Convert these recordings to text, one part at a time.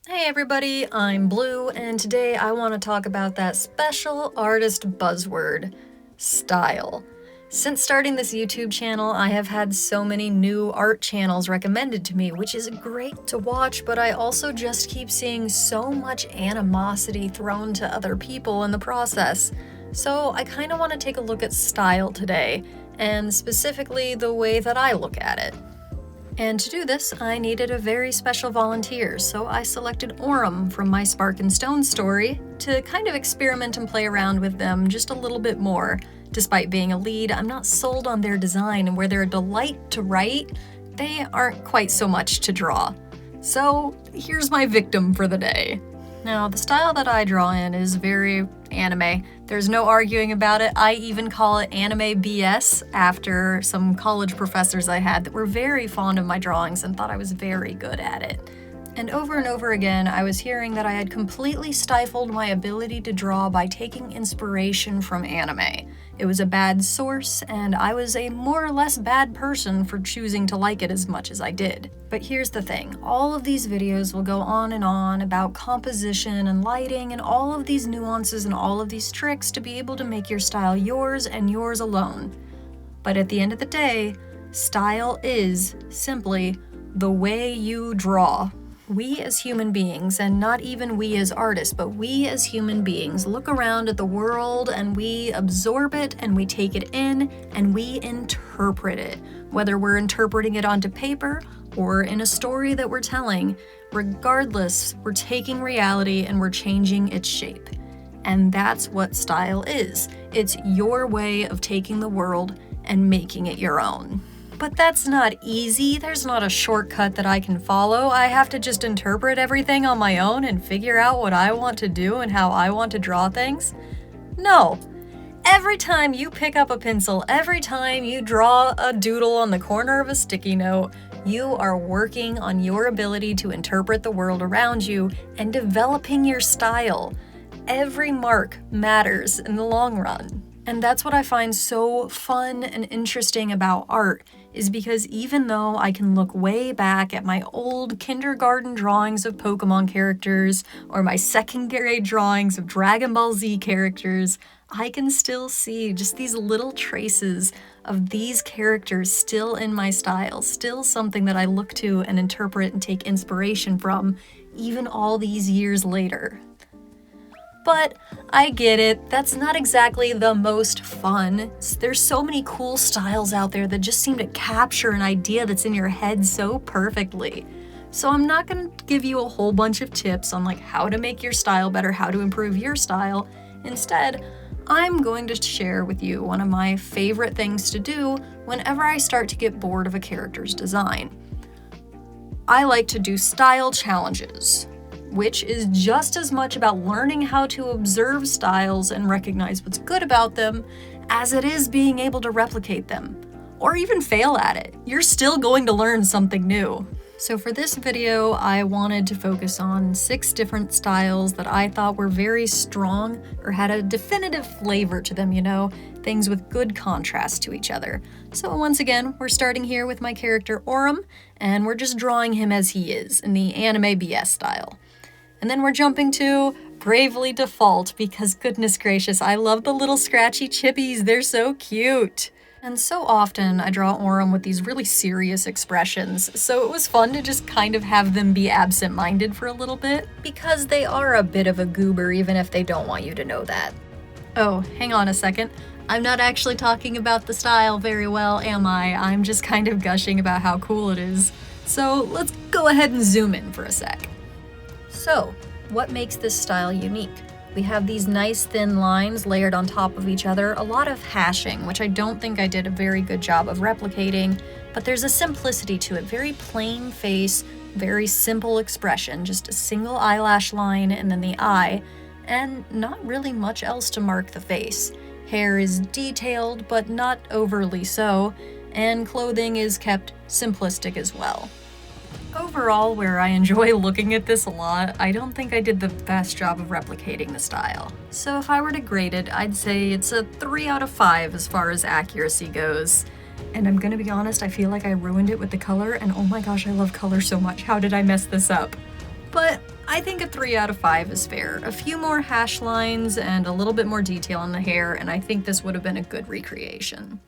Hey everybody, I'm Blue, and today I want to talk about that special artist buzzword, style. Since starting this YouTube channel, I have had so many new art channels recommended to me, which is great to watch, but I also just keep seeing so much animosity thrown to other people in the process. So I kind of want to take a look at style today, and specifically the way that I look at it. And to do this, I needed a very special volunteer, so I selected Aurum from my Spark and Stone story to kind of experiment and play around with them just a little bit more. Despite being a lead, I'm not sold on their design, and where they're a delight to write, they aren't quite so much to draw. So here's my victim for the day. Now, the style that I draw in is very anime. There's no arguing about it. I even call it anime BS after some college professors I had that were very fond of my drawings and thought I was very good at it. And over again, I was hearing that I had completely stifled my ability to draw by taking inspiration from anime. It was a bad source, and I was a more or less bad person for choosing to like it as much as I did. But here's the thing, all of these videos will go on and on about composition and lighting and all of these nuances and all of these tricks to be able to make your style yours and yours alone. But at the end of the day, style is simply the way you draw. We as human beings, and not even we as artists, but we as human beings look around at the world and we absorb it and we take it in and we interpret it. Whether we're interpreting it onto paper or in a story that we're telling, regardless, we're taking reality and we're changing its shape. And that's what style is. It's your way of taking the world and making it your own. But that's not easy. There's not a shortcut that I can follow. I have to just interpret everything on my own and figure out what I want to do and how I want to draw things. No. Every time you pick up a pencil, every time you draw a doodle on the corner of a sticky note, you are working on your ability to interpret the world around you and developing your style. Every mark matters in the long run. And that's what I find so fun and interesting about art, is because even though I can look way back at my old kindergarten drawings of Pokemon characters or my second grade drawings of Dragon Ball Z characters, I can still see just these little traces of these characters still in my style, still something that I look to and interpret and take inspiration from, even all these years later. But I get it, that's not exactly the most fun. There's so many cool styles out there that just seem to capture an idea that's in your head so perfectly. So I'm not going to give you a whole bunch of tips on how to make your style better, how to improve your style. Instead, I'm going to share with you one of my favorite things to do whenever I start to get bored of a character's design. I like to do style challenges, which is just as much about learning how to observe styles and recognize what's good about them as it is being able to replicate them, or even fail at it. You're still going to learn something new. So for this video, I wanted to focus on 6 different styles that I thought were very strong or had a definitive flavor to them, things with good contrast to each other. So once again, we're starting here with my character Aurum, and we're just drawing him as he is in the anime BS style. And then we're jumping to Bravely Default because goodness gracious, I love the little scratchy chippies, they're so cute. And so often I draw Aurum with these really serious expressions, so it was fun to just kind of have them be absent-minded for a little bit, because they are a bit of a goober even if they don't want you to know that. Oh, hang on a second. I'm not actually talking about the style very well, am I? I'm just kind of gushing about how cool it is. So let's go ahead and zoom in for a sec. So, what makes this style unique? We have these nice thin lines layered on top of each other, a lot of hashing, which I don't think I did a very good job of replicating, but there's a simplicity to it, very plain face, very simple expression, just a single eyelash line and then the eye, and not really much else to mark the face. Hair is detailed, but not overly so, and clothing is kept simplistic as well. Overall, where I enjoy looking at this a lot, I don't think I did the best job of replicating the style. So if I were to grade it, I'd say it's a 3 out of 5 as far as accuracy goes. And I'm gonna be honest, I feel like I ruined it with the color, and oh my gosh, I love color so much. How did I mess this up? But I think a 3 out of 5 is fair. A few more hash lines and a little bit more detail in the hair, and I think this would have been a good recreation.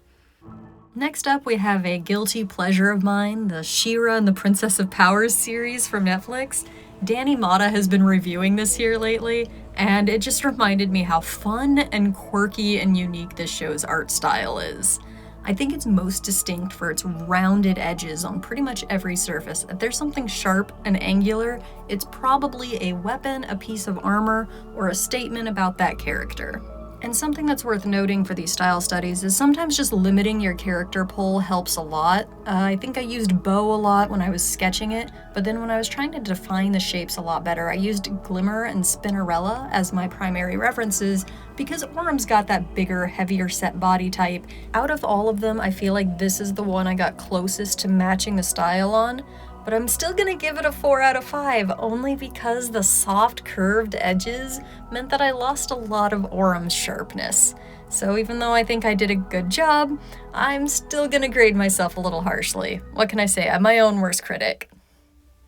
Next up, we have a guilty pleasure of mine, the She-Ra and the Princess of Powers series from Netflix. Danny Mata has been reviewing this here lately, and it just reminded me how fun and quirky and unique this show's art style is. I think it's most distinct for its rounded edges on pretty much every surface. If there's something sharp and angular, it's probably a weapon, a piece of armor, or a statement about that character. And something that's worth noting for these style studies is sometimes just limiting your character pull helps a lot. I think I used bow a lot when I was sketching it, but then when I was trying to define the shapes a lot better, I used Glimmer and Spinnerella as my primary references because Orum's got that bigger, heavier set body type. Out of all of them, I feel like this is the one I got closest to matching the style on. But I'm still gonna give it a 4 out of 5, only because the soft curved edges meant that I lost a lot of Orum's sharpness. So even though I think I did a good job, I'm still gonna grade myself a little harshly. What can I say? I'm my own worst critic.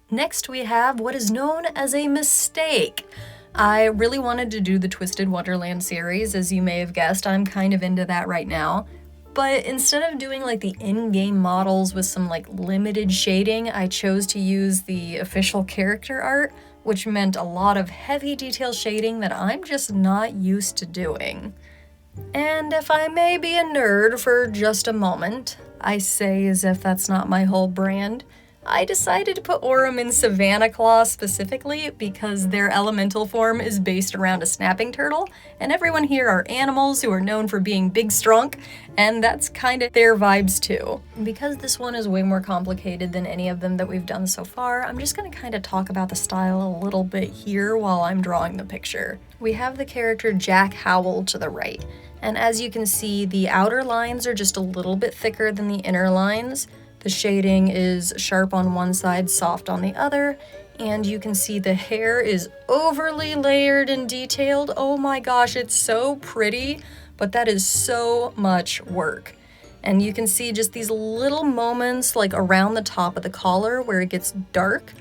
Next we have what is known as a mistake. I really wanted to do the Twisted Wonderland series, as you may have guessed. I'm kind of into that right now. But instead of doing like the in-game models with some like limited shading, I chose to use the official character art, which meant a lot of heavy detail shading that I'm just not used to doing. And if I may be a nerd for just a moment, I say as if that's not my whole brand, I decided to put Orum in Savannah Claw specifically because their elemental form is based around a snapping turtle, and everyone here are animals who are known for being big strong, and that's kind of their vibes too. Because this one is way more complicated than any of them that we've done so far, I'm just gonna kind of talk about the style a little bit here while I'm drawing the picture. We have the character Jack Howell to the right, and as you can see, the outer lines are just a little bit thicker than the inner lines. The shading is sharp on one side, soft on the other, and you can see the hair is overly layered and detailed. Oh my gosh, it's so pretty, but that is so much work. And you can see just these little moments like around the top of the collar where it gets dark,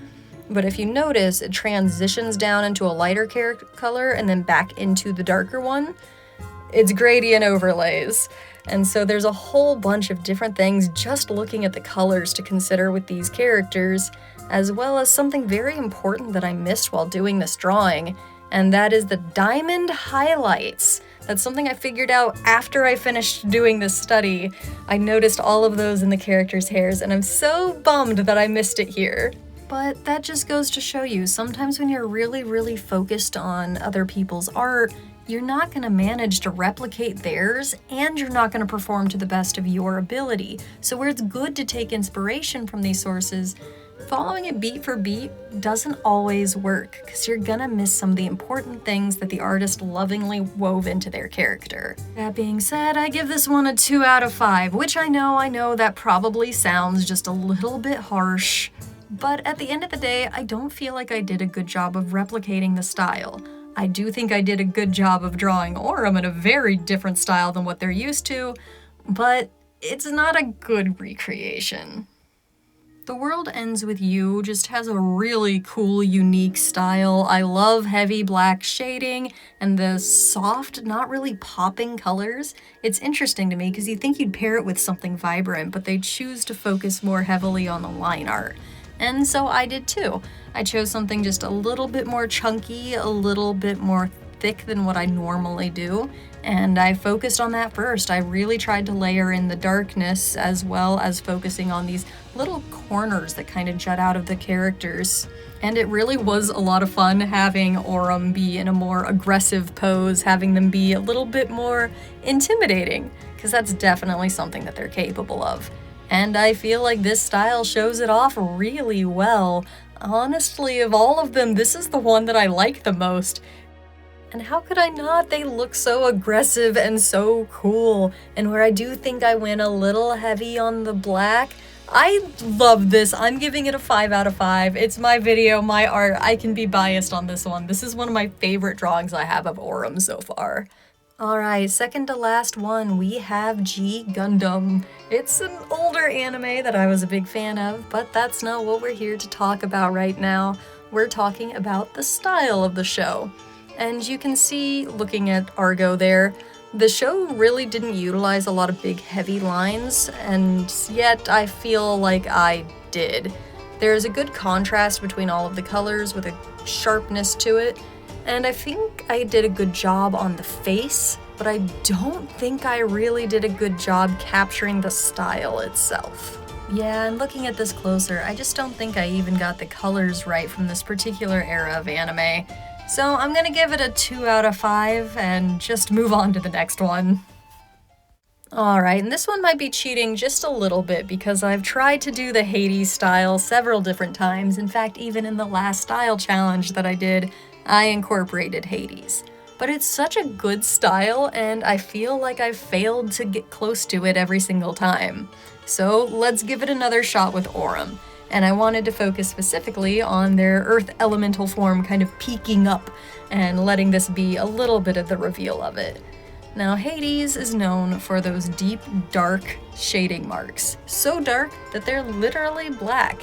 but if you notice, it transitions down into a lighter color and then back into the darker one. It's gradient overlays. And so there's a whole bunch of different things just looking at the colors to consider with these characters, as well as something very important that I missed while doing this drawing, and that is the diamond highlights. That's something I figured out after I finished doing this study. I noticed all of those in the characters' hairs, and I'm so bummed that I missed it here. But that just goes to show you, sometimes when you're really focused on other people's art, you're not going to manage to replicate theirs, and you're not going to perform to the best of your ability. So where it's good to take inspiration from these sources, following it beat for beat doesn't always work, because you're gonna miss some of the important things that the artist lovingly wove into their character. That being said, I give this one a 2 out of 5, which I know that probably sounds just a little bit harsh, but at the end of the day, I don't feel like I did a good job of replicating the style. I do think I did a good job of drawing Orum in a very different style than what they're used to, but it's not a good recreation. The World Ends With You just has a really cool, unique style. I love heavy black shading and the soft, not really popping colors. It's interesting to me because you think you'd pair it with something vibrant, but they choose to focus more heavily on the line art. And so I did too. I chose something just a little bit more chunky, a little bit more thick than what I normally do, and I focused on that first. I really tried to layer in the darkness as well as focusing on these little corners that kind of jut out of the characters. And it really was a lot of fun having Orum be in a more aggressive pose, having them be a little bit more intimidating, because that's definitely something that they're capable of. And I feel like this style shows it off really well. Honestly, of all of them, this is the one that I like the most. And how could I not? They look so aggressive and so cool. And where I do think I went a little heavy on the black, I love this. I'm giving it a 5 out of 5. It's my video, my art. I can be biased on this one. This is one of my favorite drawings I have of Orum so far. Alright, second to last one, we have G Gundam. It's an older anime that I was a big fan of, but that's not what we're here to talk about right now. we're talking about the style of the show. And you can see, looking at Argo there, the show really didn't utilize a lot of big, heavy lines, and yet I feel like I did. There's a good contrast between all of the colors with a sharpness to it, and I think I did a good job on the face, but I don't think I really did a good job capturing the style itself. Yeah, and looking at this closer, I just don't think I even got the colors right from this particular era of anime. So I'm gonna give it a 2 out of 5 and just move on to the next one. Alright, and this one might be cheating just a little bit because I've tried to do the Hades style several different times. In fact, even in the last style challenge that I did, I incorporated Hades. But it's such a good style, and I feel like I've failed to get close to it every single time. So let's give it another shot with Aurum. And I wanted to focus specifically on their earth elemental form kind of peeking up and letting this be a little bit of the reveal of it. Now, Hades is known for those deep, dark shading marks. So dark that they're literally black.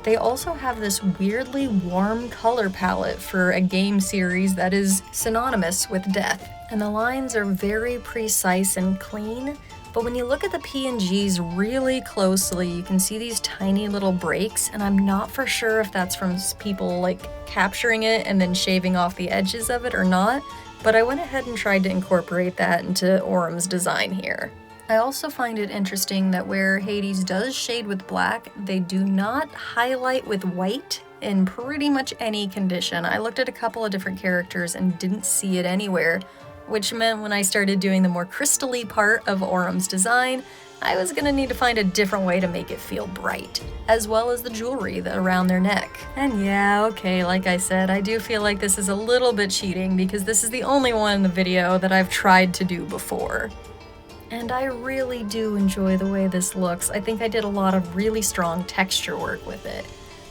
They also have this weirdly warm color palette for a game series that is synonymous with death. And the lines are very precise and clean, but when you look at the PNGs really closely, you can see these tiny little breaks, and I'm not for sure if that's from people like capturing it and then shaving off the edges of it or not, but I went ahead and tried to incorporate that into Aurum's design here. I also find it interesting that where Hades does shade with black, they do not highlight with white in pretty much any condition. I looked at a couple of different characters and didn't see it anywhere, which meant when I started doing the more crystal-y part of Aurum's design, I was gonna need to find a different way to make it feel bright, as well as the jewelry around their neck. And yeah, okay, like I said, I do feel like this is a little bit cheating because this is the only one in the video that I've tried to do before. And I really do enjoy the way this looks. I think I did a lot of really strong texture work with it.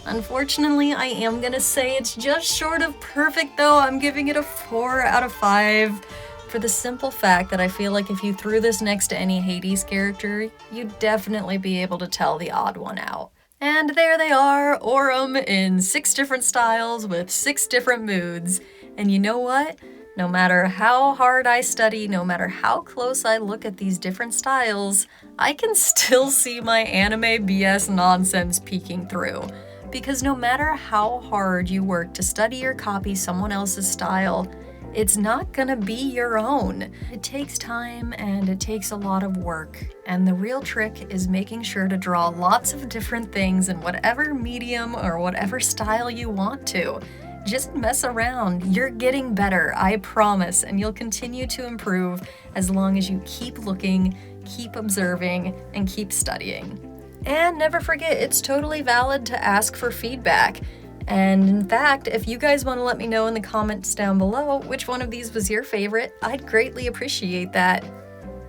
Unfortunately, I am gonna say it's just short of perfect though. I'm giving it a 4 out of 5 for the simple fact that I feel like if you threw this next to any Hades character, you'd definitely be able to tell the odd one out. And there they are, Aurum in 6 different styles with 6 different moods. And you know what? No matter how hard I study, no matter how close I look at these different styles, I can still see my anime BS nonsense peeking through. Because no matter how hard you work to study or copy someone else's style, it's not gonna be your own. It takes time and it takes a lot of work. And the real trick is making sure to draw lots of different things in whatever medium or whatever style you want to. Just mess around. You're getting better, I promise, and you'll continue to improve as long as you keep looking, keep observing, and keep studying. And never forget, it's totally valid to ask for feedback. And in fact, if you guys want to let me know in the comments down below which one of these was your favorite, I'd greatly appreciate that.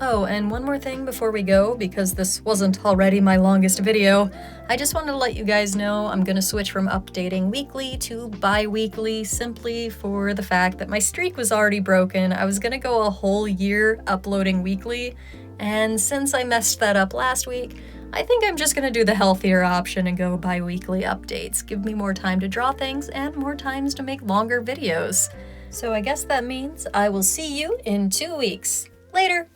Oh, and one more thing before we go, because this wasn't already my longest video, I just wanted to let you guys know I'm gonna switch from updating weekly to bi-weekly simply for the fact that my streak was already broken. I was gonna go a whole year uploading weekly, and since I messed that up last week, I think I'm just gonna do the healthier option and go bi-weekly updates. Give me more time to draw things and more times to make longer videos. So I guess that means I will see you in 2 weeks. Later!